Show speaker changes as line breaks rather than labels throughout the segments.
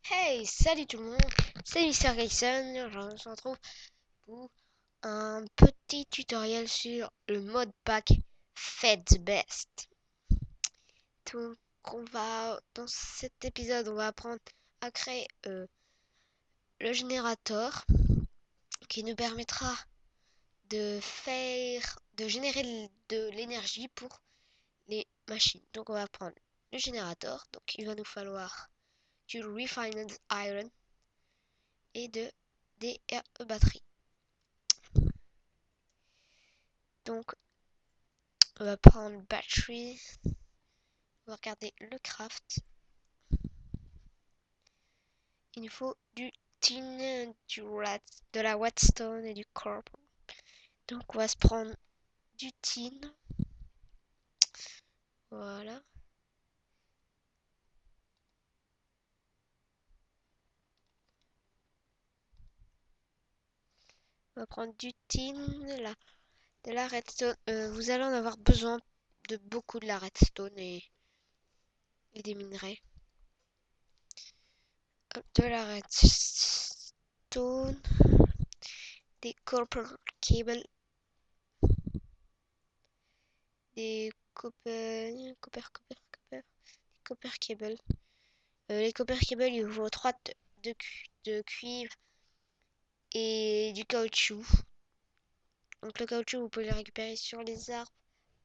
Hey, salut tout le monde, c'est Mister Grayson. On se retrouve pour un petit tutoriel sur le mode pack Fed the Best. Donc, dans cet épisode, on va apprendre à créer le générateur qui nous permettra de générer de l'énergie pour les machines. Donc, on va prendre le générateur. Donc, il va nous falloir du refined iron et des RE batteries. Donc, on va prendre battery. On va regarder le craft. Il nous faut du tin, de la redstone et du copper. Donc, on va se prendre du tin. Voilà. On va prendre du tin, de la redstone. Vous allez en avoir besoin de beaucoup de la redstone et des minerais. Hop, de la redstone, des copper cables, des copper cables. Les copper cables, il vous faut 3 de cuivre et du caoutchouc. Donc le caoutchouc, vous pouvez le récupérer sur les arbres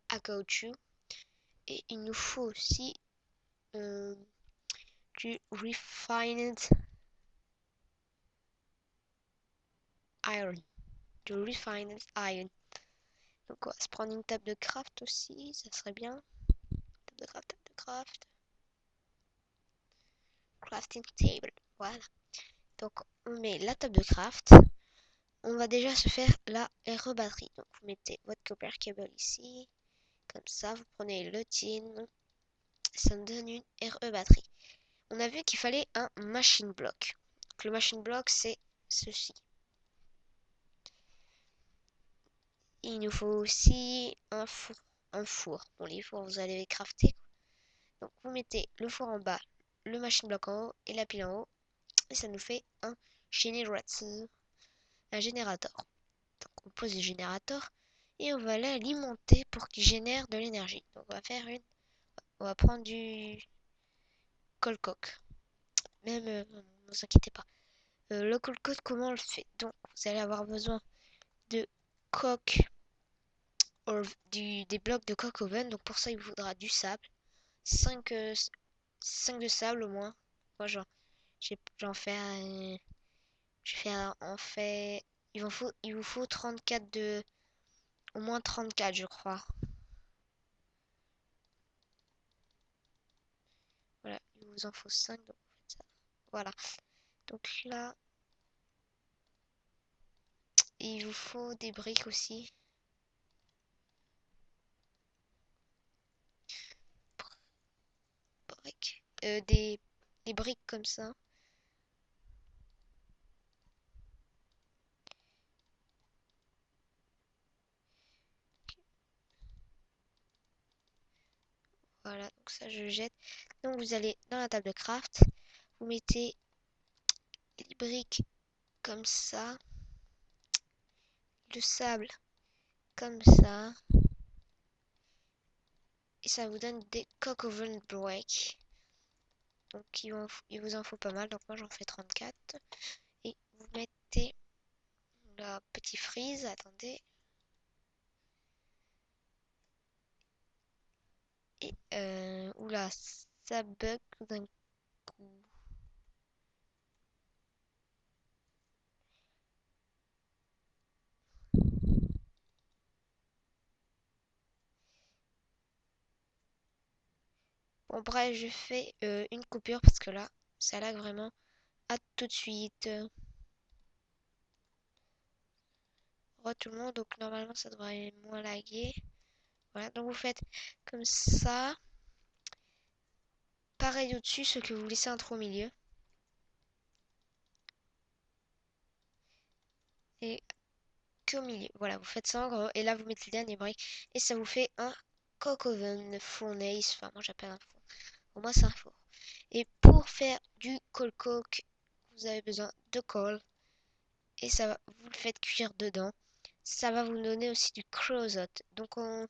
à caoutchouc. Et il nous faut aussi euh, du refined iron. Du refined iron. Donc on va se prendre une table de craft aussi, ça serait bien. Table de craft. Crafting table. Voilà. Donc on met la table de craft. On va déjà se faire la RE batterie. Donc vous mettez votre copper cable ici. Comme ça, vous prenez le tin. Ça nous donne une RE batterie. On a vu qu'il fallait un machine block. Donc, le machine block, c'est ceci. Il nous faut aussi un four. Un four. Bon, les fours, vous allez les crafter. Donc, vous mettez le four en bas, le machine block en haut et la pile en haut. Et ça nous fait un générateur. Un générateur. Donc, on pose le générateur et on va l'alimenter pour qu'il génère de l'énergie. Donc, on va prendre du colcoque. Même, ne vous inquiétez pas. Le colcoque, comment on le fait? Donc, vous allez avoir besoin de coque, des blocs de coque oven. Donc, pour ça, il vous faudra du sable. 5 de sable au moins. Moi, j'en fais en fait. Il vous faut 34 au moins 34, je crois. Voilà, il vous en faut 5. Donc, ça. Voilà. Donc là, il vous faut des briques aussi. Briques. Des briques comme ça. Voilà, donc ça je jette. Donc vous allez dans la table de craft, vous mettez les briques comme ça, le sable comme ça, et ça vous donne des cock oven break. Donc il vous en faut pas mal, donc moi j'en fais 34. Et vous mettez le petit freeze, attendez. Et oula, ça bug d'un coup. Bon bref, je fais une coupure parce que là, ça lag vraiment. À tout de suite. Re tout le monde, donc normalement ça devrait moins laguer. Voilà, donc vous faites comme ça. Pareil au-dessus, ce que vous laissez un trou au milieu. Et qu'au milieu. Voilà, vous faites ça en gros. Et là, vous mettez le dernier brick. Et ça vous fait un cock oven, fournaise. Enfin, moi j'appelle un four. Pour moi, c'est un four. Et pour faire du cold coke, vous avez besoin de colle et ça va, vous le faites cuire dedans. Ça va vous donner aussi du creosote. Donc on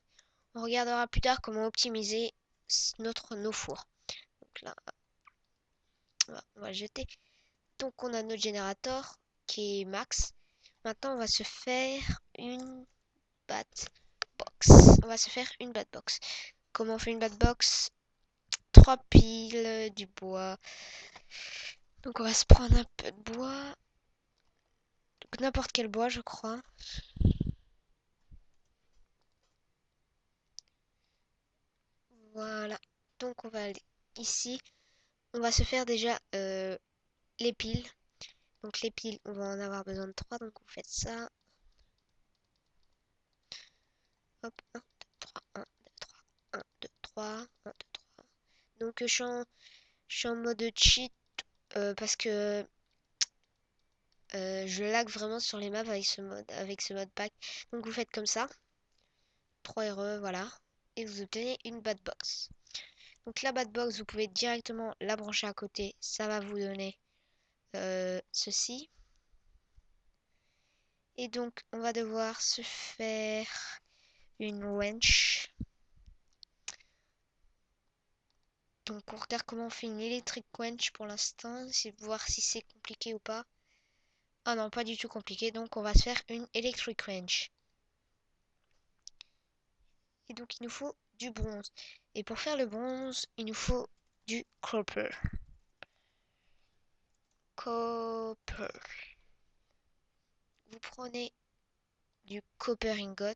regardera plus tard comment optimiser nos fours. Donc là, on va jeter. Donc on a notre générateur qui est max. Maintenant on va se faire une bat box. On va se faire une bat box. Comment on fait une bat box? 3 piles, du bois. Donc on va se prendre un peu de bois. Donc n'importe quel bois je crois. Voilà. Donc on va aller ici. On va se faire déjà les piles. Donc les piles, on va en avoir besoin de 3. Donc vous faites ça. Hop, 1, 2, 3, 1, 2, 3, 1, 2, 3, 1, 2, 3. Donc je suis en mode cheat parce que je lag vraiment sur les maps avec ce mode pack. Donc vous faites comme ça. 3 RE, voilà. Et vous obtenez une bad box. Donc la bad box, vous pouvez directement la brancher à côté. Ça va vous donner ceci. Et donc on va devoir se faire une wrench. Donc on regarde comment on fait une electric wrench pour l'instant. C'est voir si c'est compliqué ou pas. Ah non, pas du tout compliqué. Donc on va se faire une electric wrench. Et donc il nous faut du bronze. Et pour faire le bronze, il nous faut du copper. Copper. Vous prenez du copper ingot.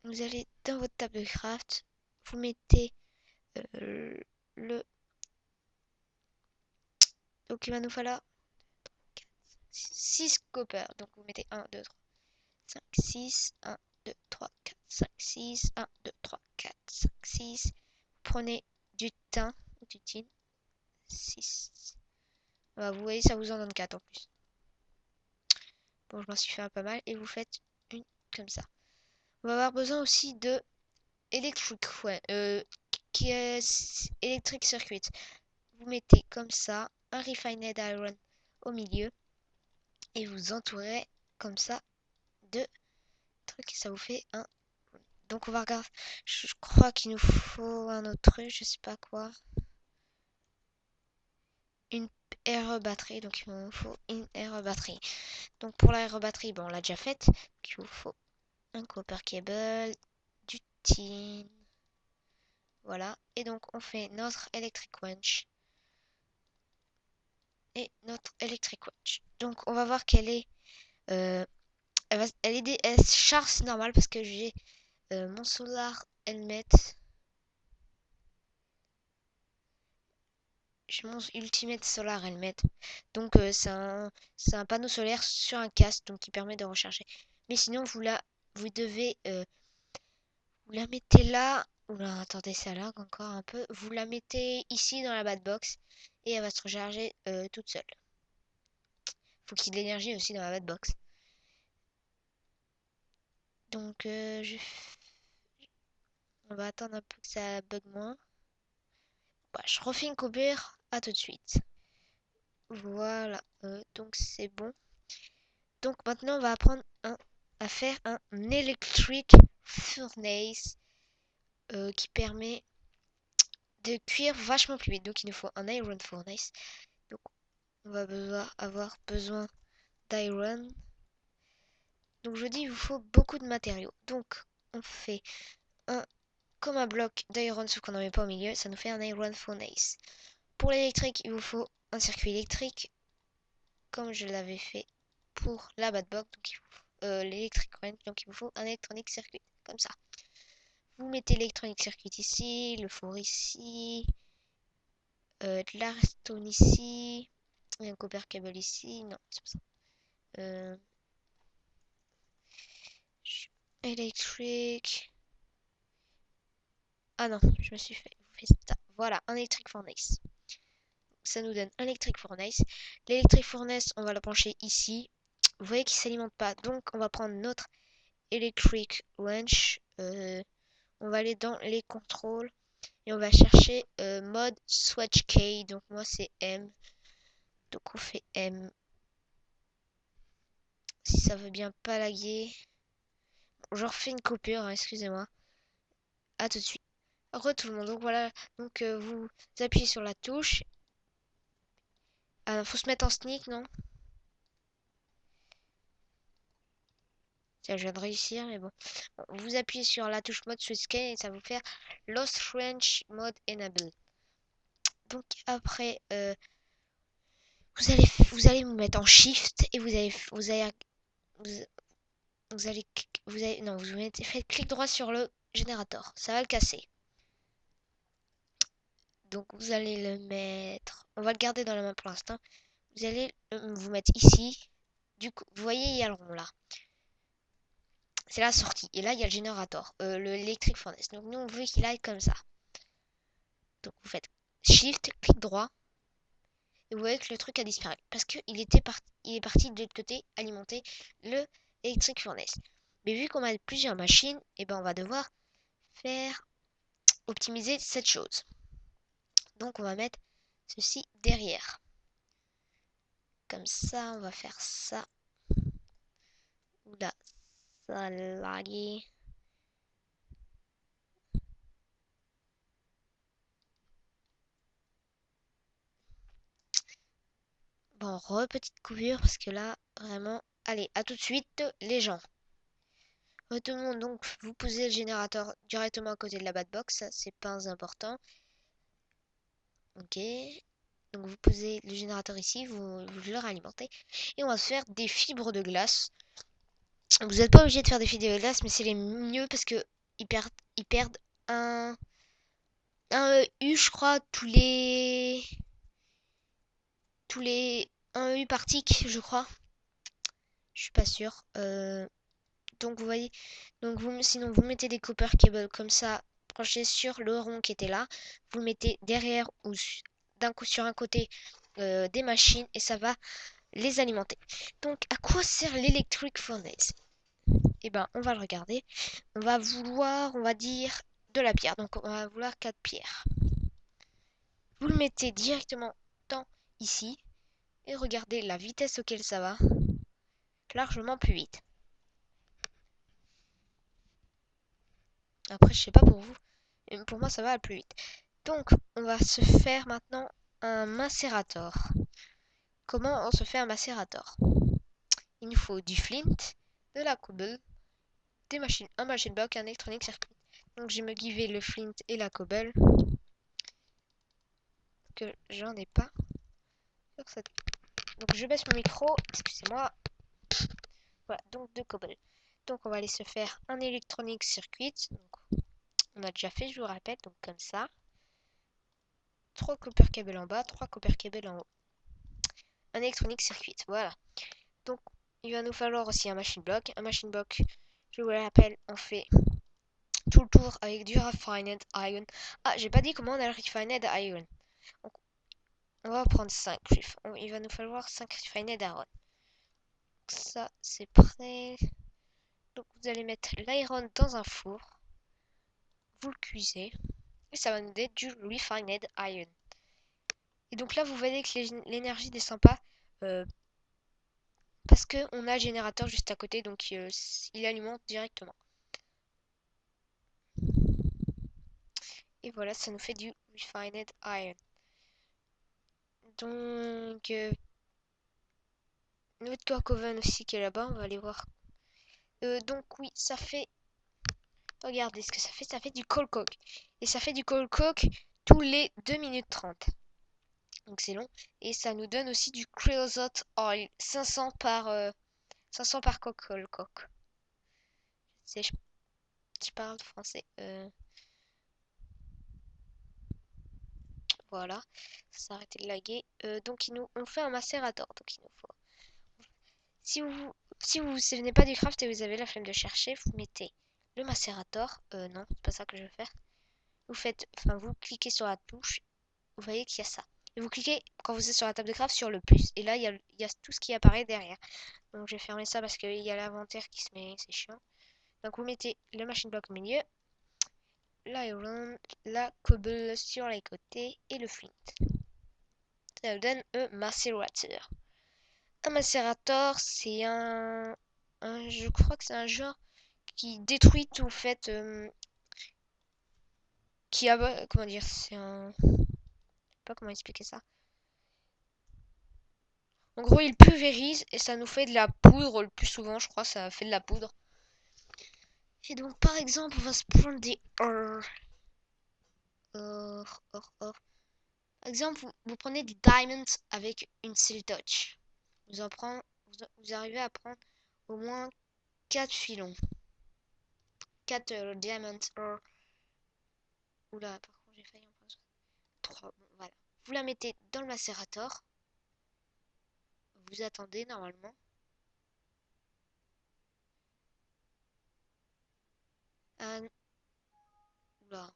Vous allez dans votre table de craft. Vous mettez le... Donc il va nous falloir 6 copper. Donc vous mettez 1, 2, 3, 5, 6, 1, 2, 3, 4, 5, 6, 1, 2, 3, 4, 5, 6. Vous prenez du thym, du tin, 6. Vous voyez, ça vous en donne 4 en plus. Bon, je m'en suis fait un pas mal. Et vous faites une comme ça. On va avoir besoin aussi de electric, qui est electric circuit. Vous mettez comme ça un refined iron au milieu et vous entourez comme ça de trucs. Ça vous fait un. Donc on va regarder. Je crois qu'il nous faut un autre truc, je sais pas quoi. Une air batterie, donc il nous faut une air batterie. Donc pour la air batterie, bon, on l'a déjà faite. Il vous faut un copper cable, du tin. Voilà. Et donc on fait notre electric wrench. Et notre electric wrench. Donc on va voir qu'elle est. Elle charge normal parce que j'ai mon solar helmet. J'ai mon ultimate solar helmet. Donc c'est un panneau solaire sur un casque donc qui permet de recharger. Mais sinon vous devez vous la mettez là. Oula, attendez, ça lag encore un peu. Vous la mettez ici dans la bad box et elle va se recharger toute seule. Faut qu'il y ait de l'énergie aussi dans la bad box. Donc on va attendre un peu que ça bug moins. Bah, je refais une coupure. À tout de suite. Voilà, donc c'est bon. Donc maintenant on va apprendre à faire un electric furnace qui permet de cuire vachement plus vite. Donc il nous faut un iron furnace. Donc on va avoir besoin d'iron. Donc je dis il vous faut beaucoup de matériaux. Donc on fait un comme un bloc d'iron sauf qu'on n'en met pas au milieu. Ça nous fait un iron furnace. Pour l'électrique il vous faut un circuit électrique comme je l'avais fait pour la bad box. Donc il vous l'électric wrench, donc il vous faut un électronique circuit comme ça. Vous mettez l'électronique circuit ici, le four ici, de la redstone ici, et un copper cable ici. Non, c'est pas ça. Electric. Ah non, je me suis fait. Vous faites ça. Voilà, un electric furnace. Ça nous donne un electric furnace. L'électric furnace, on va la brancher ici. Vous voyez qu'il s'alimente pas, donc on va prendre notre electric wrench. On va aller dans les contrôles Et on va chercher mode switch key. Donc moi c'est M. Donc on fait M. Si ça veut bien pas laguer. Je refais une coupure, hein, excusez-moi. À tout de suite. Re tout le monde. Donc voilà. Donc vous appuyez sur la touche. Ah, faut se mettre en sneak, non? Tiens, je viens de réussir, mais bon. Bon, vous appuyez sur la touche mode switch key et ça va vous faire Lost Range Mode Enable. Donc après, vous allez vous mettre en shift et non, vous mettez, faites clic droit sur le générateur. Ça va le casser. Donc vous allez le mettre, on va le garder dans la main pour l'instant. Vous allez vous mettre ici. Du coup, vous voyez, il y a le rond là. C'est la sortie. Et là, il y a le générateur, l'électrique furnace. Donc nous, on veut qu'il aille comme ça. Donc vous faites Shift, clic droit. Et vous voyez que le truc a disparu. Parce qu'il il est parti de l'autre côté alimenter le electric furnace. Mais vu qu'on a plusieurs machines, et ben on va devoir faire optimiser cette chose. Donc on va mettre ceci derrière. Comme ça, on va faire ça. Oula, ça a lagué. Bon, petite coupure parce que là, vraiment. Allez, à tout de suite, les gens. Tout le monde, donc, vous posez le générateur directement à côté de la bad box, ça c'est pas important. Ok. Donc vous posez le générateur ici, vous le réalimentez. Et on va se faire des fibres de glace. Vous n'êtes pas obligé de faire des fibres de glace, mais c'est les mieux parce que ils perdent un EU, je crois, tous les 1 EU par tick, je crois. Je suis pas sûre. Donc vous voyez, donc sinon vous mettez des copper cables comme ça, branchés sur le rond qui était là. Vous le mettez derrière ou d'un coup sur un côté des machines et ça va les alimenter. Donc à quoi sert l'électric furnace? Eh ben on va le regarder. On va vouloir, on va dire, de la pierre. Donc on va vouloir 4 pierres. Vous le mettez directement dans ici et regardez la vitesse auquel ça va. Largement plus vite. Après je sais pas pour vous, mais pour moi ça va plus vite. Donc on va se faire maintenant un macérator. Comment on se fait un macérator? Il nous faut du flint, de la cobble, un machine block, un électronique circuit. Donc je vais me giver le flint et la cobble. Que j'en ai pas. Donc je baisse mon micro, excusez-moi. Voilà, donc de cobble. Donc on va aller se faire un électronique circuit. Donc, on a déjà fait, je vous rappelle, donc comme ça. 3 copper cables en bas, 3 copper cables en haut. Un électronique circuit, voilà. Donc il va nous falloir aussi un machine block. Un machine block, je vous rappelle, on fait tout le tour avec du refined iron. Ah, j'ai pas dit comment on a le refined iron. Donc, on va prendre 5. Il va nous falloir 5 refined iron. Ça, c'est prêt. Donc vous allez mettre l'iron dans un four. Vous le cuisez. Et ça va nous donner du refined iron. Et donc là, vous voyez que l'énergie descend pas. Parce qu'on a le générateur juste à côté. Donc il alimente directement. Et voilà, ça nous fait du refined iron. Donc, notre cork oven aussi qui est là-bas, on va aller voir. Donc oui, ça fait... Regardez ce que ça fait. Ça fait du cold coke. Et ça fait du cold coke tous les 2 minutes 30. Donc c'est long. Et ça nous donne aussi du creosote oil. 500 par cold coke. Je parle français. Voilà. Ça s'est arrêté de laguer. Donc on fait un macérator. Donc il nous faut... Si vous vous souvenez pas du craft et vous avez la flemme de chercher, vous mettez le macérator. Non, c'est pas ça que je vais faire. Vous cliquez sur la touche, vous voyez qu'il y a ça. Et vous cliquez, quand vous êtes sur la table de craft, sur le plus. Et là, il y a tout ce qui apparaît derrière. Donc je vais fermer ça parce qu'il y a l'inventaire qui se met, c'est chiant. Donc vous mettez le machine block au milieu. l'iron, la cobble sur les côtés et le flint. Ça vous donne un macérateur. Un macérateur, c'est je crois que c'est un genre qui détruit tout fait, qui a, comment dire, c'est un, je sais pas comment expliquer ça. En gros, il pulvérise et ça nous fait de la poudre le plus souvent, je crois, ça fait de la poudre. Et donc, par exemple, on va se prendre des or. Par exemple, vous prenez des diamonds avec une siltouch. Vous arrivez à prendre au moins 4 filons. 4 diamonds or. Oula, par contre, j'ai failli en prendre 3. Bon, voilà. Vous la mettez dans le macérateur. Vous attendez normalement. Oula.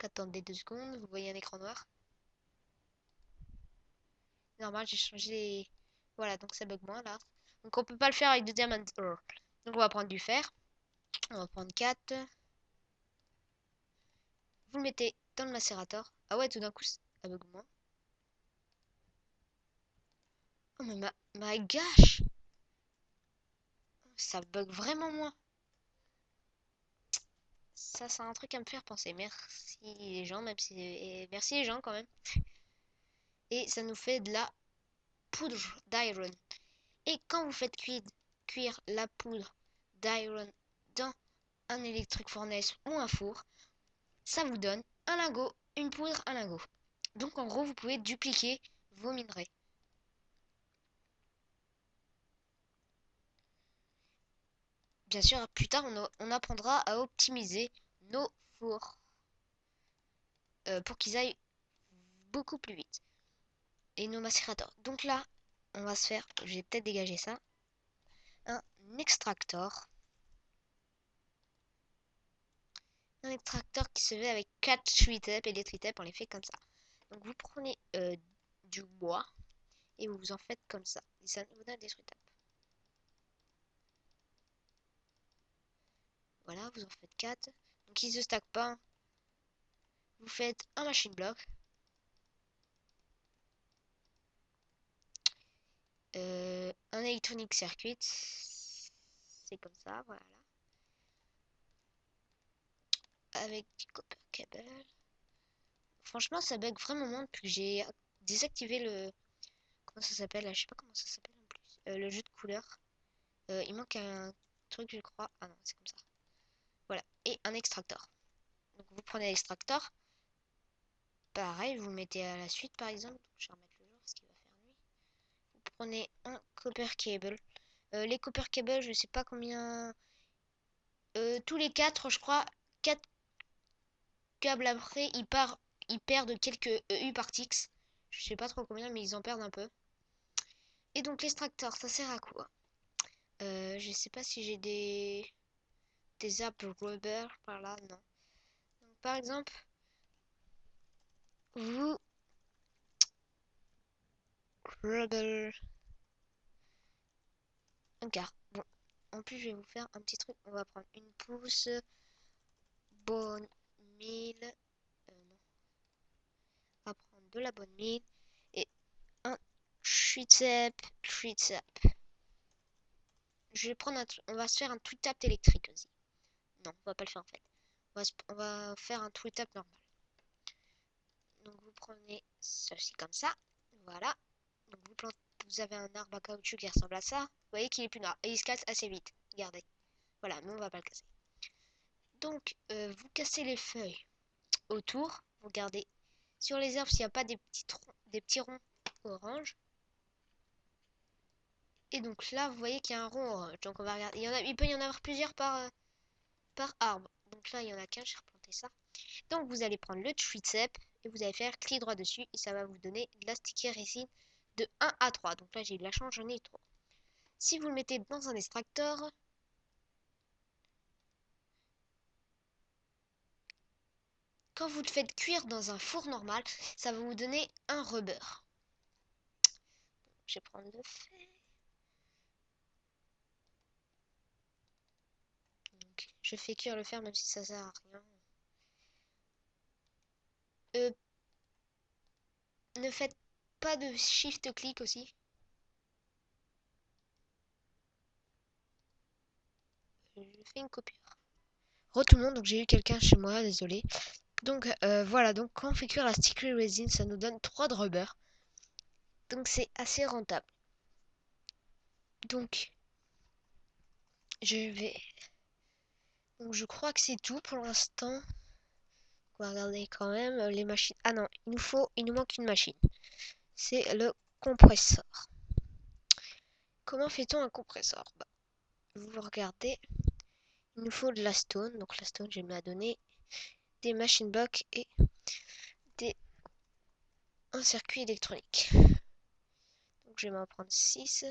Attendez 2 secondes, vous voyez un écran noir. Normal, j'ai changé les... Voilà, donc ça bug moins là. Donc on peut pas le faire avec du diamond ore. Donc on va prendre du fer. On va prendre 4. Vous le mettez dans le macérateur. Ah ouais, tout d'un coup, ça bug moins. Oh mais my gosh! Ça bug vraiment moins. Ça, c'est un truc à me faire penser. Merci les gens, même si... et merci les gens quand même. Et ça nous fait de la poudre d'iron. Et quand vous faites cuire la poudre d'iron dans un electric furnace ou un four, ça vous donne un lingot, une poudre, un lingot. Donc en gros, vous pouvez dupliquer vos minerais. Bien sûr, plus tard, on apprendra à optimiser nos fours pour qu'ils aillent beaucoup plus vite. Et nos macérateurs. Donc là, on va se faire, je vais peut-être dégager ça, un extracteur. Un extracteur qui se fait avec 4 tritips et les tritips, on les fait comme ça. Donc vous prenez du bois et vous en faites comme ça. Et ça vous donne des tritips. Voilà, vous en faites 4. Donc ils se stackent pas. Vous faites un machine block. Un electronic circuit. C'est comme ça, voilà. Avec du copper cable. Franchement, ça bug vraiment moins depuis que j'ai désactivé le... Comment ça s'appelle là? Je sais pas comment ça s'appelle en plus. Le jeu de couleurs. Il manque un truc, je crois. Ah non, c'est comme ça. Voilà. Et un extracteur. Donc vous prenez l'extracteur. Pareil, vous le mettez à la suite par exemple. Je vais remettre le jour parce qu'il va faire nuit. Vous prenez un copper cable. Les copper cables, je sais pas combien. Tous les 4, je crois. 4 câbles après, ils perdent quelques EU par tix. Je sais pas trop combien, mais ils en perdent un peu. Et donc l'extracteur, ça sert à quoi? Je sais pas si j'ai des arbres rubber par là, non. Donc, par exemple, vous rubber un quart. Bon, en plus je vais vous faire un petit truc. On va prendre une pousse, bonne mille, non, on va prendre de la bonne mille et un tricep. Je vais prendre on va se faire un tweet tap électrique aussi. Non, on va pas le faire en fait. On va faire un tweet tap normal. Donc vous prenez ceci comme ça, voilà. Donc vous avez un arbre à caoutchouc qui ressemble à ça. Vous voyez qu'il est plus noir et il se casse assez vite. Regardez. Voilà, mais on va pas le casser. Donc vous cassez les feuilles autour. Vous regardez sur les arbres s'il n'y a pas des petits ronds orange. Et donc là, vous voyez qu'il y a un rond orange. Donc on va regarder. Il peut y en avoir plusieurs par arbre. Donc là, il y en a qu'un. J'ai replanté ça. Donc vous allez prendre le tricep et vous allez faire clic droit dessus et ça va vous donner de la sticky résine de 1 à 3. Donc là, j'ai eu de la chance, j'en ai eu 3. Si vous le mettez dans un extracteur, quand vous le faites cuire dans un four normal, ça va vous donner un rubber. Je vais prendre le fer. Donc, je fais cuire le fer même si ça sert à rien. Euh, ne faites pas de shift-click aussi. Je fais une coupure. Re tout le monde, donc j'ai eu quelqu'un chez moi, désolé. Donc voilà, donc quand on fait cuire la sticky resin, ça nous donne 3 de rubber. Donc c'est assez rentable. Donc je vais... Donc je crois que c'est tout pour l'instant. On va regarder quand même les machines. Ah non, il nous manque une machine. C'est le compresseur. Comment fait-on un compresseur? Bah, vous regardez, il nous faut de la stone. Donc la stone, je vais me la donner. Des machine blocks et des... un circuit électronique. Donc je vais m'en prendre 6.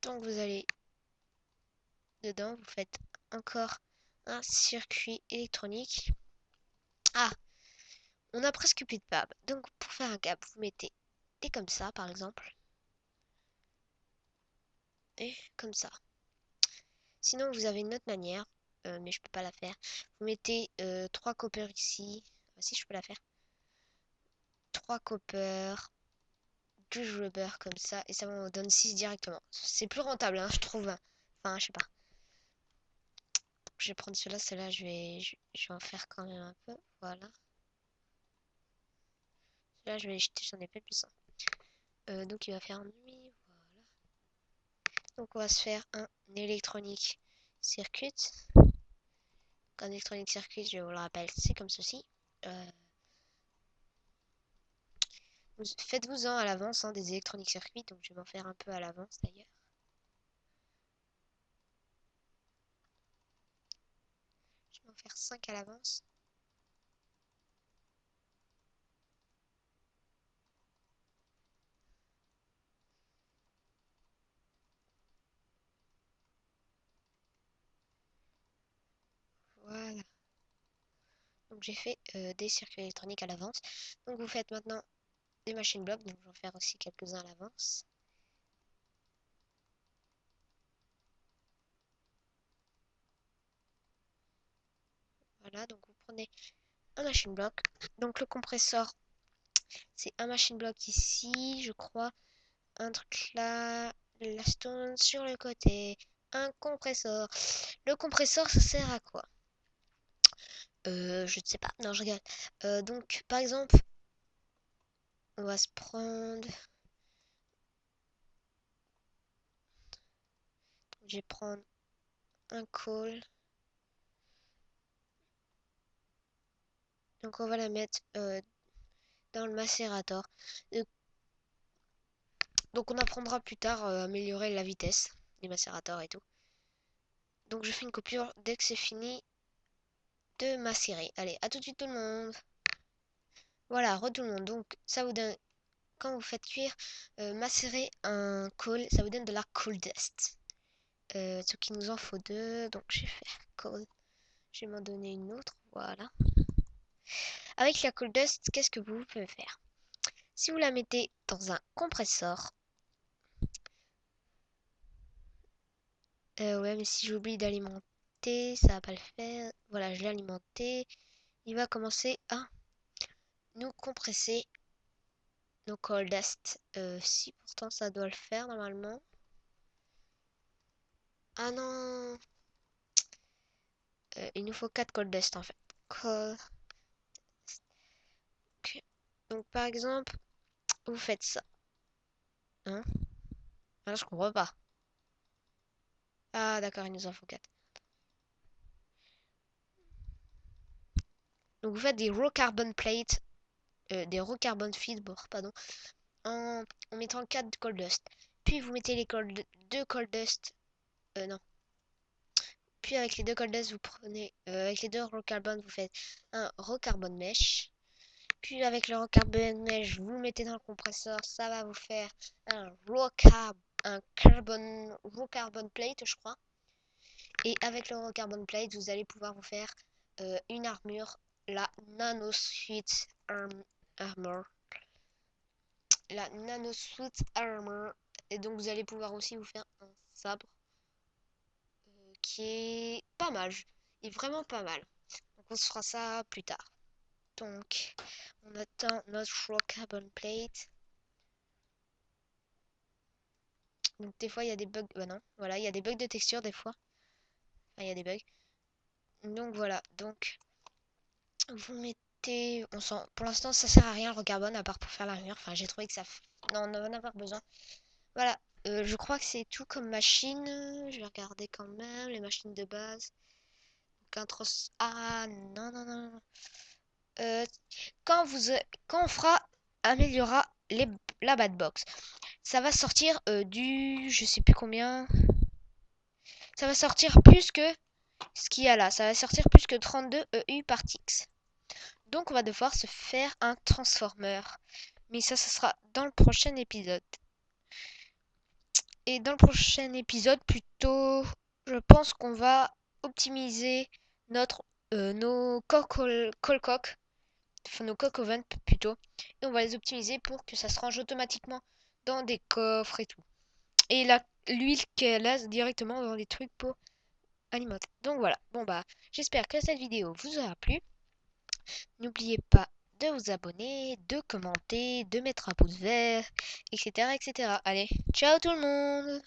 Donc vous allez dedans, vous faites encore un circuit électronique. Ah, on a presque plus de câble. Donc pour faire un câble, vous mettez des comme ça par exemple. Et comme ça. Sinon vous avez une autre manière, mais je peux pas la faire. Vous mettez 3 copper ici. Ah, si je peux la faire. 3 copper, du rubber comme ça, et ça me donne 6 directement. C'est plus rentable, hein, je trouve. Enfin, je sais pas. Je vais prendre cela je vais en faire quand même un peu. Voilà. Là, je vais les jeter, j'en ai pas plus. Donc, il va faire nuit. Voilà. Donc, on va se faire un électronique circuit. Un électronique circuit, je vous le rappelle, c'est comme ceci. Euh, Faites-vous-en à l'avance hein, des électroniques circuits. Donc, je vais m'en faire un peu à l'avance d'ailleurs. Je vais m'en faire 5 à l'avance. Voilà. Donc j'ai fait des circuits électroniques à l'avance. Donc vous faites maintenant des machines blocs. Donc je vais en faire aussi quelques-uns à l'avance. Voilà, donc vous prenez un machine block. Donc le compresseur, c'est un machine block ici, je crois. Un truc là, la stone sur le côté. Un compresseur. Le compresseur, ça sert à quoi? Je ne sais pas. Non, je regarde. Donc, par exemple, on va se prendre... Je vais prendre un coal. Donc, on va la mettre dans le macérateur. Euh, Donc, on apprendra plus tard à améliorer la vitesse des macérateurs et tout. Donc, je fais une coupure dès que c'est fini de macérer. Allez, à tout de suite tout le monde. Voilà, re tout le monde. Donc, ça vous donne, quand vous faites cuire, macérer un coal, ça vous donne de la coal dust. Ce qu'il nous en faut deux. Donc, je vais faire coal. Je vais m'en donner une autre. Voilà. Avec la coal dust, qu'est-ce que vous pouvez faire? Si vous la mettez dans un compresseur, ouais, mais si j'oublie d'alimenter, ça va pas le faire. Voilà, je l'ai alimenté. Il va commencer à nous compresser nos coal dust. Si pourtant ça doit le faire normalement. Ah non, il nous faut 4 coal dust en fait. Coal. Ok. Donc par exemple, vous faites ça. Hein? Ah, je comprends pas. Ah d'accord, il nous en faut 4. Donc vous faites des raw carbon plates, des raw carbon fibres, pardon, en mettant 4 coal dust. Puis vous mettez les 2 coal dust, non. Puis avec les 2 coal dust, vous prenez, avec les 2 raw carbon, vous faites un raw carbon mesh. Puis avec le recarbone neige, vous le mettez dans le compresseur, ça va vous faire un carbon plate, je crois. Et avec le recarbon plate, vous allez pouvoir vous faire une armure, la Nanosuit Armor. La Nanosuit Armor. Et donc vous allez pouvoir aussi vous faire un sabre qui est pas mal. Il est vraiment pas mal. Donc on se fera ça plus tard. Donc on attend notre carbon plate. Donc des fois il y a des bugs. Bah non, voilà, il y a des bugs de texture des fois. Enfin, il y a des bugs. Donc voilà, donc vous mettez. Pour l'instant ça sert à rien le recarbone à part pour faire l'armure. Enfin j'ai trouvé que ça. Non, on en a pas besoin. Voilà. Je crois que c'est tout comme machine. Je vais regarder quand même les machines de base. Donc un trosse. Ah non non non. Non. Euh, quand on fera améliorera la bad box, ça va sortir je sais plus combien. Ça va sortir plus que ce qu'il y a là. Ça va sortir plus que 32 EU par tix. Donc on va devoir se faire un transformer. Mais ça sera dans le prochain épisode. Et dans le prochain épisode, plutôt, je pense qu'on va optimiser nos coq, enfin nos coq oven plutôt. Et on va les optimiser pour que ça se range automatiquement dans des coffres et tout. Et l'huile qu'elle a directement dans des trucs pour alimenter. Donc voilà. Bon bah, j'espère que cette vidéo vous aura plu. N'oubliez pas de vous abonner, de commenter, de mettre un pouce vert, etc., etc. Allez, ciao tout le monde!